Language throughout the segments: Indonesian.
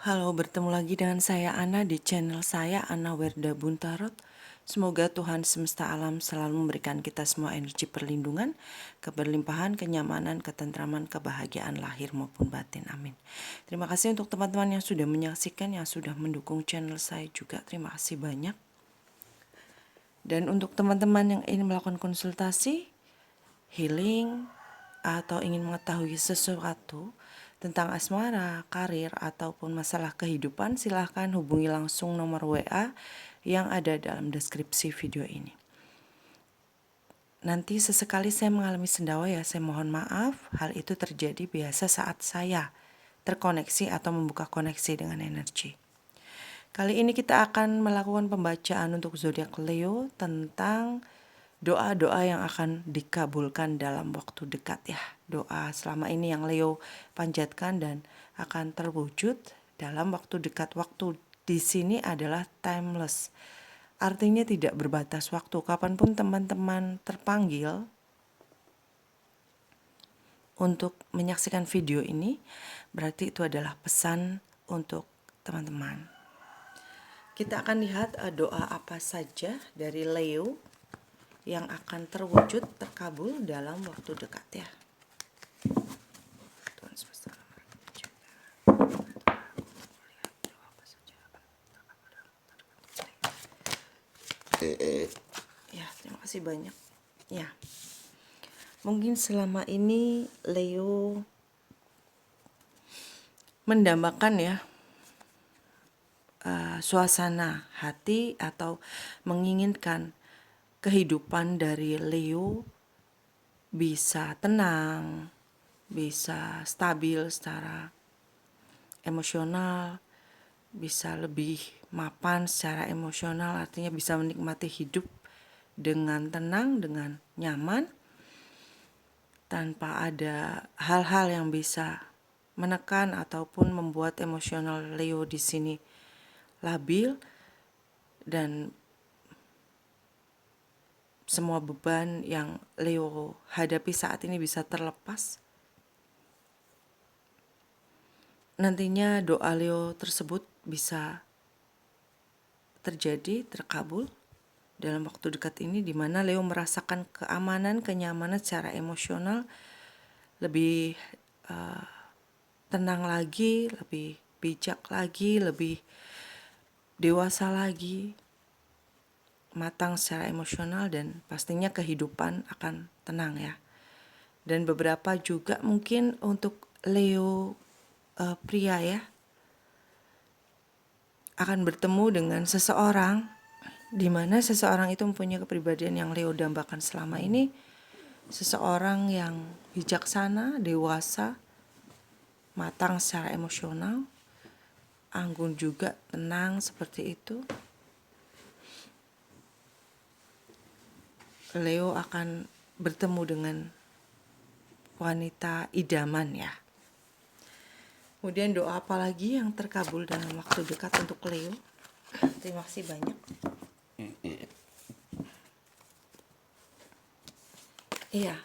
Halo, bertemu lagi dengan saya Ana di channel saya Ana Werda Buntarot. Semoga Tuhan semesta alam selalu memberikan kita semua energi perlindungan, keberlimpahan, kenyamanan, ketentraman, kebahagiaan lahir maupun batin. Amin. Terima kasih untuk teman-teman yang sudah menyaksikan, yang sudah mendukung channel saya juga. Terima kasih banyak. Dan untuk teman-teman yang ingin melakukan konsultasi, healing, atau ingin mengetahui sesuatu tentang asmara, karir, ataupun masalah kehidupan, silahkan hubungi langsung nomor WA yang ada dalam deskripsi video ini. Nanti sesekali saya mengalami sendawa ya, saya mohon maaf. Hal itu terjadi biasa saat saya terkoneksi atau membuka koneksi dengan energi. Kali ini kita akan melakukan pembacaan untuk zodiak Leo tentang doa-doa yang akan dikabulkan dalam waktu dekat ya. Doa selama ini yang Leo panjatkan dan akan terwujud dalam waktu dekat. Waktu di sini adalah timeless. Artinya tidak berbatas waktu. Kapanpun teman-teman terpanggil untuk menyaksikan video ini, berarti itu adalah pesan untuk teman-teman. Kita akan lihat doa apa saja dari Leo yang akan terwujud terkabul dalam waktu dekat ya. Tuhan semesta alam berkati juga. Ya, terima kasih banyak. Ya, mungkin selama ini Leo mendambakan ya suasana hati atau menginginkan kehidupan dari Leo bisa tenang, bisa stabil secara emosional, bisa lebih mapan secara emosional, artinya bisa menikmati hidup dengan tenang, dengan nyaman, tanpa ada hal-hal yang bisa menekan ataupun membuat emosional Leo di sini labil, dan semua beban yang Leo hadapi saat ini bisa terlepas. Nantinya doa Leo tersebut bisa terjadi, terkabul dalam waktu dekat ini, di mana Leo merasakan keamanan, kenyamanan secara emosional, lebih tenang lagi, lebih bijak lagi, lebih dewasa lagi, matang secara emosional, dan pastinya kehidupan akan tenang ya. Dan beberapa juga mungkin untuk Leo pria ya, akan bertemu dengan seseorang di mana seseorang itu mempunyai kepribadian yang Leo dambakan selama ini, seseorang yang bijaksana, dewasa, matang secara emosional, anggun juga, tenang seperti itu. Leo akan bertemu dengan wanita idaman ya. Kemudian doa apa lagi yang terkabul dalam waktu dekat untuk Leo? Terima kasih banyak. Iya,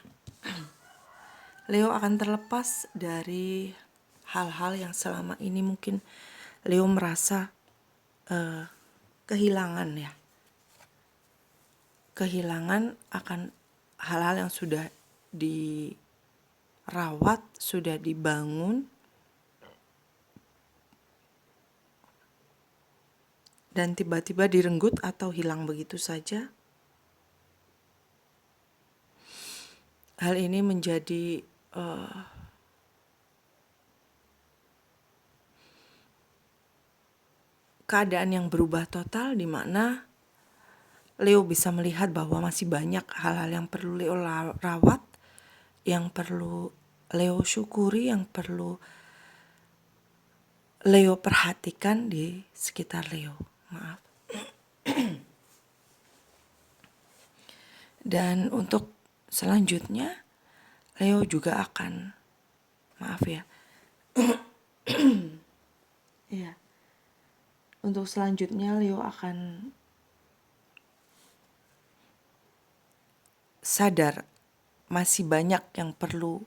Leo akan terlepas dari hal-hal yang selama ini mungkin Leo merasa kehilangan ya. Kehilangan akan hal-hal yang sudah dirawat, sudah dibangun, dan tiba-tiba direnggut atau hilang begitu saja. Hal ini menjadi keadaan yang berubah total, di mana Leo bisa melihat bahwa masih banyak hal-hal yang perlu Leo rawat, yang perlu Leo syukuri, yang perlu Leo perhatikan di sekitar Leo. Maaf. Dan untuk selanjutnya, Leo juga akan, maaf ya, ya. Untuk selanjutnya Leo akan sadar masih banyak yang perlu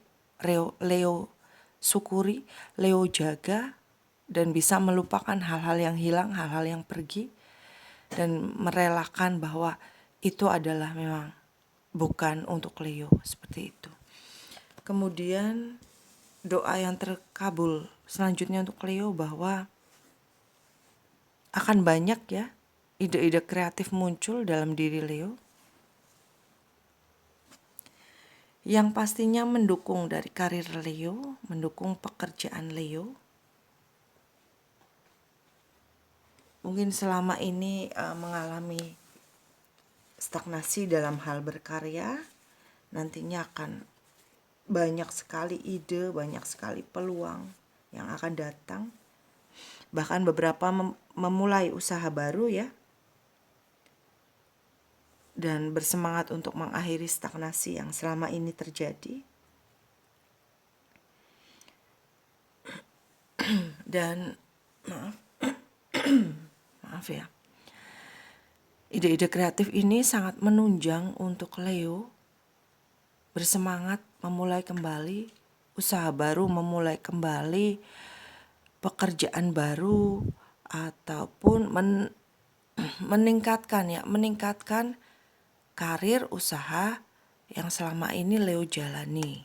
Leo syukuri, Leo jaga, dan bisa melupakan hal-hal yang hilang, hal-hal yang pergi, dan merelakan bahwa itu adalah memang bukan untuk Leo, seperti itu. Kemudian doa yang terkabul selanjutnya untuk Leo bahwa akan banyak ya ide-ide kreatif muncul dalam diri Leo yang pastinya mendukung dari karir Leo, mendukung pekerjaan Leo. Mungkin selama ini mengalami stagnasi dalam hal berkarya, nantinya akan banyak sekali ide, banyak sekali peluang yang akan datang. Bahkan beberapa memulai usaha baru ya, dan bersemangat untuk mengakhiri stagnasi yang selama ini terjadi. Dan maaf ya, ide-ide kreatif ini sangat menunjang untuk Leo bersemangat memulai kembali usaha baru, memulai kembali pekerjaan baru, ataupun meningkatkan karir usaha yang selama ini Leo jalani.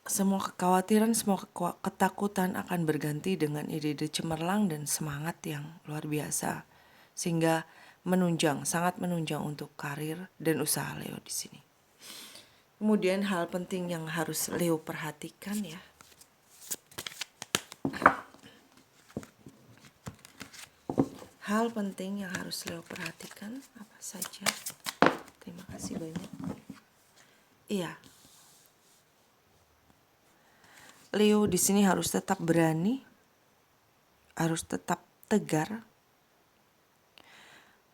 Semua kekhawatiran, semua ketakutan akan berganti dengan ide-ide cemerlang dan semangat yang luar biasa, sehingga sangat menunjang untuk karir dan usaha Leo di sini. Kemudian hal penting yang harus Leo perhatikan ya. Hal penting yang harus Leo perhatikan apa saja? Terima kasih banyak. Iya. Leo di sini harus tetap berani, harus tetap tegar.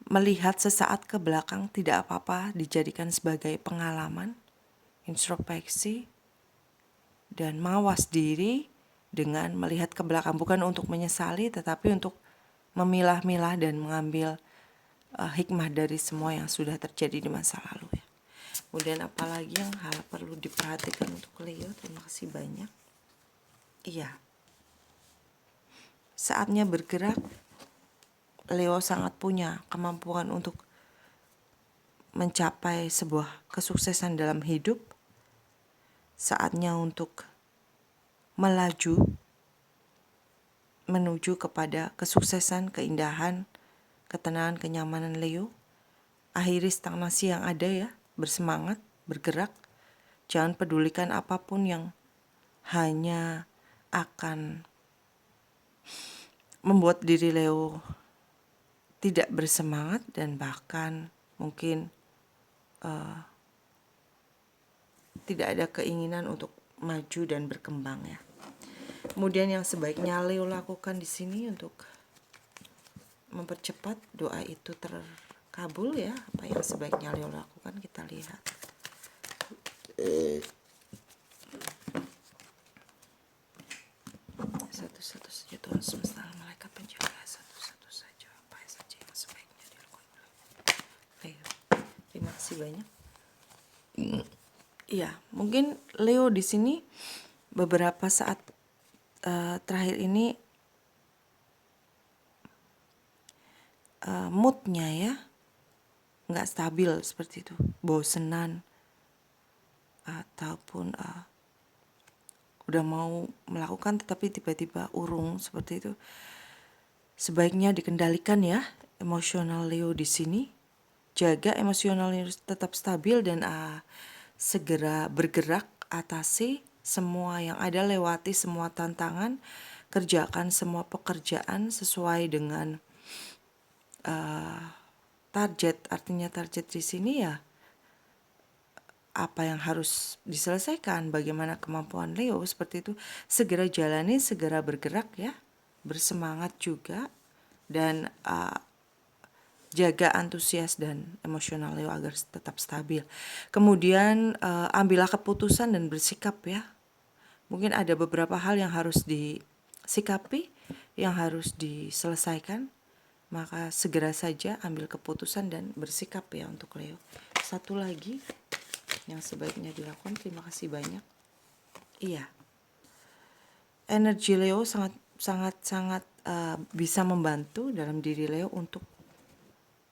Melihat sesaat ke belakang tidak apa-apa dijadikan sebagai pengalaman, introspeksi, dan mawas diri dengan melihat ke belakang. Bukan untuk menyesali, tetapi untuk memilah-milah dan mengambil hikmah dari semua yang sudah terjadi di masa lalu ya. Kemudian apalagi yang hal perlu diperhatikan untuk Leo? Terima kasih banyak. Iya. Saatnya bergerak, Leo sangat punya kemampuan untuk mencapai sebuah kesuksesan dalam hidup. Saatnya untuk melaju menuju kepada kesuksesan, keindahan, ketenangan, kenyamanan Leo. Akhiri stagnasi yang ada ya, bersemangat, bergerak. Jangan pedulikan apapun yang hanya akan membuat diri Leo tidak bersemangat dan bahkan mungkin tidak ada keinginan untuk maju dan berkembang ya. Kemudian yang sebaiknya Leo lakukan di sini untuk mempercepat doa itu terkabul ya. Apa yang sebaiknya Leo lakukan kita lihat. Satu-satu saja Tuhan semesta, malaikat penjaga, satu-satu saja apa saja yang sebaiknya dilakukan oleh Leo. Terima kasih banyak. Iya, mungkin Leo di sini beberapa saat terakhir ini moodnya ya nggak stabil seperti itu, bosenan ataupun udah mau melakukan tetapi tiba-tiba urung seperti itu. Sebaiknya dikendalikan ya emosional Leo di sini. Jaga emosional Leo tetap stabil dan segera bergerak, atasi semua yang ada, lewati semua tantangan, kerjakan semua pekerjaan sesuai dengan target. Artinya target di sini ya apa yang harus diselesaikan, bagaimana kemampuan Leo seperti itu, segera jalani, segera bergerak ya, bersemangat juga, dan jaga antusias dan emosional Leo agar tetap stabil. Kemudian ambillah keputusan dan bersikap ya. Mungkin ada beberapa hal yang harus disikapi, yang harus diselesaikan, maka segera saja ambil keputusan dan bersikap ya untuk Leo. Satu lagi yang sebaiknya dilakukan, terima kasih banyak. Iya, energi Leo sangat bisa membantu dalam diri Leo untuk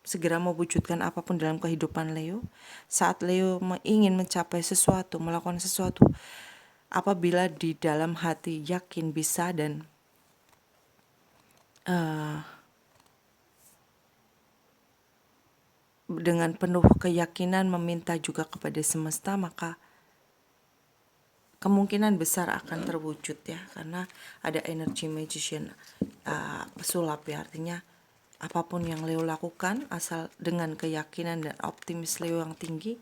segera mewujudkan apapun dalam kehidupan Leo. Saat Leo ingin mencapai sesuatu, melakukan sesuatu, apabila di dalam hati yakin bisa dan dengan penuh keyakinan meminta juga kepada semesta, maka kemungkinan besar akan terwujud ya, karena ada energi magician, pesulap ya, artinya apapun yang Leo lakukan asal dengan keyakinan dan optimis Leo yang tinggi,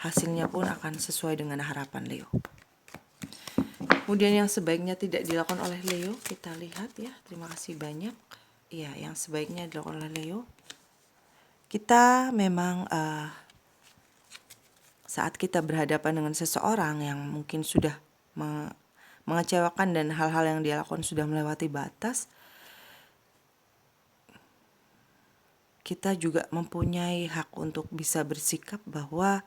hasilnya pun akan sesuai dengan harapan Leo. Kemudian yang sebaiknya tidak dilakukan oleh Leo, kita lihat ya, terima kasih banyak. Iya, yang sebaiknya dilakukan oleh Leo, kita memang saat kita berhadapan dengan seseorang yang mungkin sudah mengecewakan dan hal-hal yang dia lakukan sudah melewati batas, kita juga mempunyai hak untuk bisa bersikap bahwa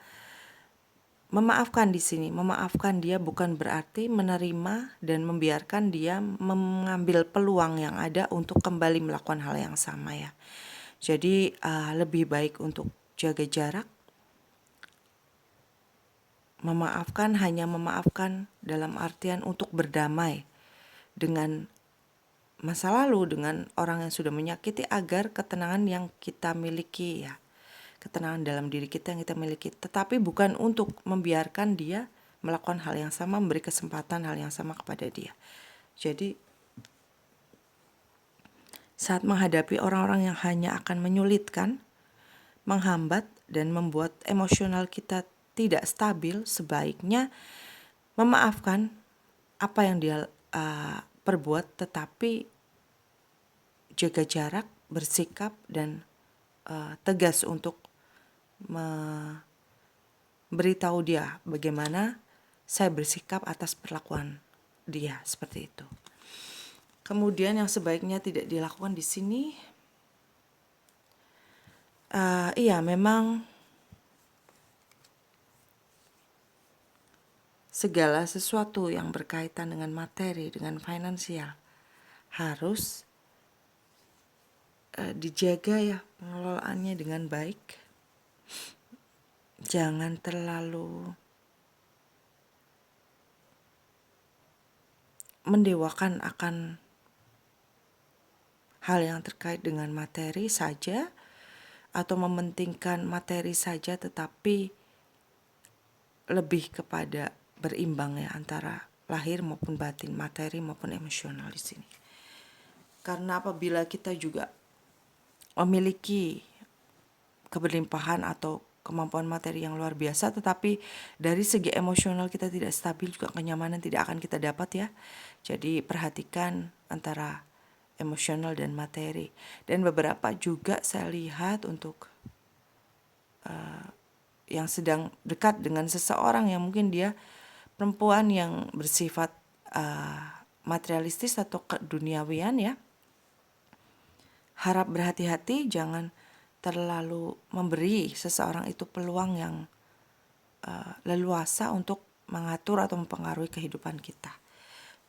memaafkan di sini. Memaafkan dia bukan berarti menerima dan membiarkan dia mengambil peluang yang ada untuk kembali melakukan hal yang sama ya. Jadi lebih baik untuk jaga jarak. Memaafkan hanya memaafkan dalam artian untuk berdamai dengan masa lalu, dengan orang yang sudah menyakiti, agar ketenangan yang kita miliki ya, ketenangan dalam diri kita yang kita miliki, tetapi bukan untuk membiarkan dia melakukan hal yang sama, memberi kesempatan hal yang sama kepada dia. Jadi saat menghadapi orang-orang yang hanya akan menyulitkan, menghambat, dan membuat emosional kita tidak stabil, sebaiknya memaafkan apa yang dia perbuat, tetapi jaga jarak, bersikap, dan tegas untuk memberitahu dia bagaimana saya bersikap atas perlakuan dia, seperti itu. Kemudian yang sebaiknya tidak dilakukan di sini, iya memang segala sesuatu yang berkaitan dengan materi, dengan finansial harus dijaga ya pengelolaannya dengan baik. Jangan terlalu mendewakan akan hal yang terkait dengan materi saja, atau mementingkan materi saja, tetapi lebih kepada berimbang ya antara lahir maupun batin, materi maupun emosional di sini. Karena apabila kita juga memiliki keberlimpahan atau kemampuan materi yang luar biasa, tetapi dari segi emosional kita tidak stabil, juga kenyamanan tidak akan kita dapat ya. Jadi perhatikan antara emosional dan materi. Dan beberapa juga saya lihat untuk yang sedang dekat dengan seseorang yang mungkin dia perempuan yang bersifat materialistis atau keduniawian ya. Harap berhati-hati, jangan terlalu memberi seseorang itu peluang yang leluasa untuk mengatur atau mempengaruhi kehidupan kita.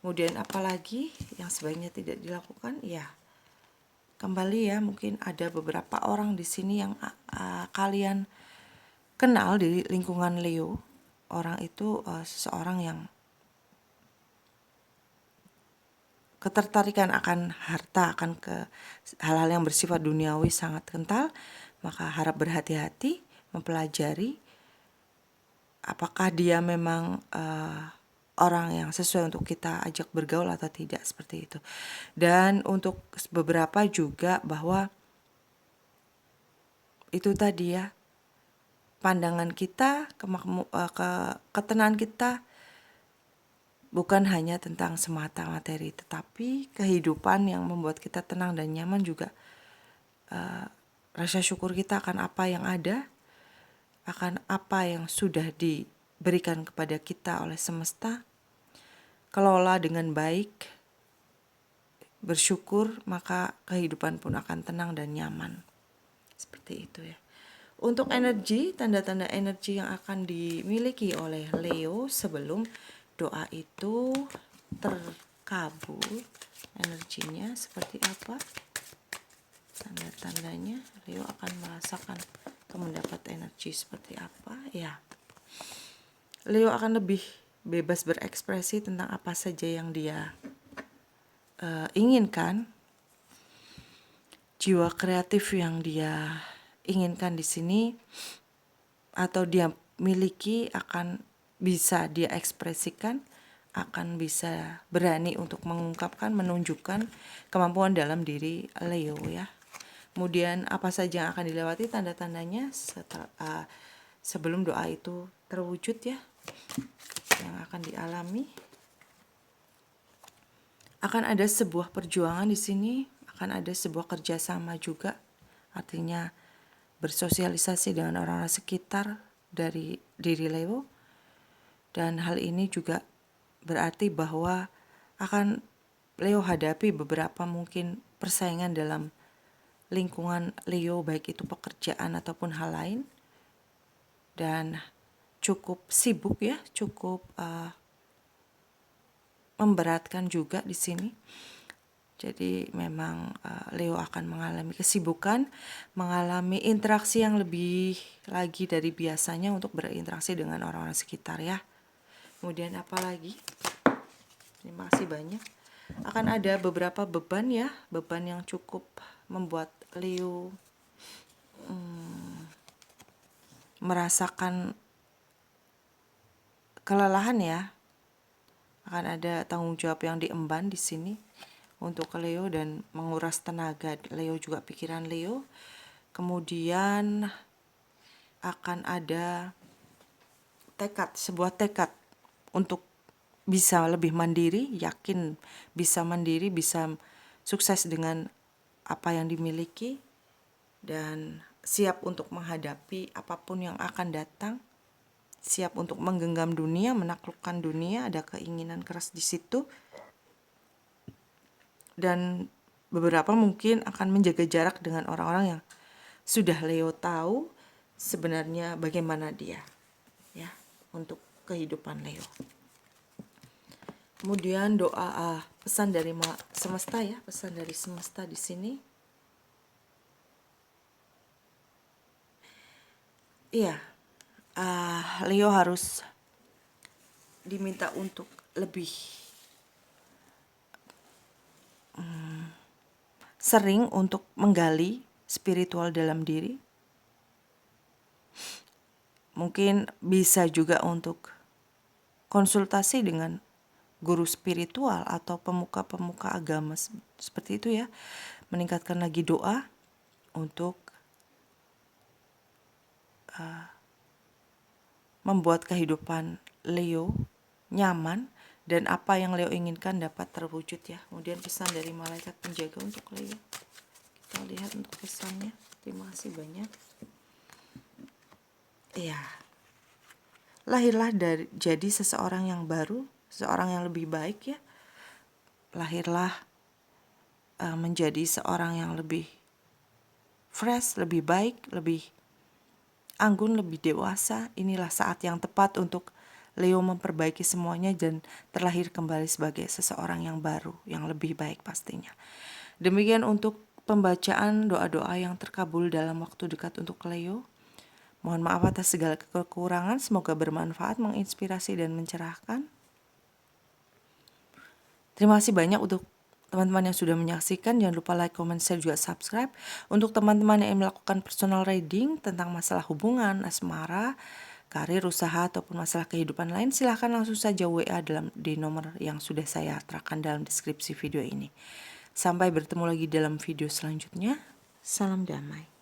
Kemudian apalagi yang sebaiknya tidak dilakukan? Ya, kembali ya, mungkin ada beberapa orang di sini yang kalian kenal di lingkungan Leo. Orang itu seseorang yang ketertarikan akan harta, akan ke hal-hal yang bersifat duniawi sangat kental, maka harap berhati-hati mempelajari apakah dia memang orang yang sesuai untuk kita ajak bergaul atau tidak, seperti itu. Dan untuk beberapa juga bahwa itu tadi ya, pandangan kita, ketenangan kita bukan hanya tentang semata materi, tetapi kehidupan yang membuat kita tenang dan nyaman juga. Rasa syukur kita akan apa yang ada, akan apa yang sudah diberikan kepada kita oleh semesta. Kelola dengan baik, bersyukur, maka kehidupan pun akan tenang dan nyaman. Seperti itu ya. Untuk energi, tanda-tanda energi yang akan dimiliki oleh Leo sebelum doa itu terkabul, energinya seperti apa, tanda-tandanya Leo akan merasakan atau mendapat energi seperti apa ya. Leo akan lebih bebas berekspresi tentang apa saja yang dia inginkan. Jiwa kreatif yang dia inginkan di sini atau dia miliki akan bisa dia ekspresikan, akan bisa berani untuk mengungkapkan, menunjukkan kemampuan dalam diri Leo ya. Kemudian apa saja yang akan dilewati, tanda-tandanya sebelum doa itu terwujud ya, yang akan dialami. Akan ada sebuah perjuangan di sini, akan ada sebuah kerjasama juga, artinya bersosialisasi dengan orang-orang sekitar dari diri Leo. Dan hal ini juga berarti bahwa akan Leo hadapi beberapa mungkin persaingan dalam lingkungan Leo, baik itu pekerjaan ataupun hal lain. Dan cukup sibuk ya, cukup memberatkan juga di sini. Jadi memang Leo akan mengalami kesibukan, mengalami interaksi yang lebih lagi dari biasanya untuk berinteraksi dengan orang-orang sekitar ya. Kemudian apa lagi? Terima kasih banyak. Akan ada beberapa beban ya, beban yang cukup membuat Leo merasakan kelelahan ya. Akan ada tanggung jawab yang diemban di sini untuk Leo dan menguras tenaga Leo, juga pikiran Leo. Kemudian akan ada sebuah tekad untuk bisa lebih mandiri, yakin bisa mandiri, bisa sukses dengan apa yang dimiliki, dan siap untuk menghadapi apapun yang akan datang, siap untuk menggenggam dunia, menaklukkan dunia, ada keinginan keras di situ. Dan beberapa mungkin akan menjaga jarak dengan orang-orang yang sudah Leo tahu sebenarnya bagaimana dia ya untuk kehidupan Leo. Kemudian doa pesan dari semesta ya, pesan dari semesta di sini. Iya, Leo harus diminta untuk lebih sering untuk menggali spiritual dalam diri. Mungkin bisa juga untuk konsultasi dengan guru spiritual atau pemuka-pemuka agama seperti itu ya. Meningkatkan lagi doa untuk membuat kehidupan Leo nyaman dan apa yang Leo inginkan dapat terwujud ya. Kemudian pesan dari malaikat penjaga untuk Leo. Kita lihat untuk pesannya. Terima kasih banyak. Iya. Lahirlah jadi seseorang yang baru, seseorang yang lebih baik ya. Lahirlah menjadi seorang yang lebih fresh, lebih baik, lebih anggun, lebih dewasa. Inilah saat yang tepat untuk Leo memperbaiki semuanya dan terlahir kembali sebagai seseorang yang baru, yang lebih baik pastinya. Demikian untuk pembacaan doa-doa yang terkabul dalam waktu dekat untuk Leo. Mohon maaf atas segala kekurangan, semoga bermanfaat, menginspirasi dan mencerahkan. Terima kasih banyak untuk teman-teman yang sudah menyaksikan. Jangan lupa like, comment, share, juga subscribe. Untuk teman-teman yang melakukan personal reading tentang masalah hubungan, asmara, karir, usaha, ataupun masalah kehidupan lain, silahkan langsung saja WA di nomor yang sudah saya terapkan dalam deskripsi video ini. Sampai bertemu lagi dalam video selanjutnya. Salam damai.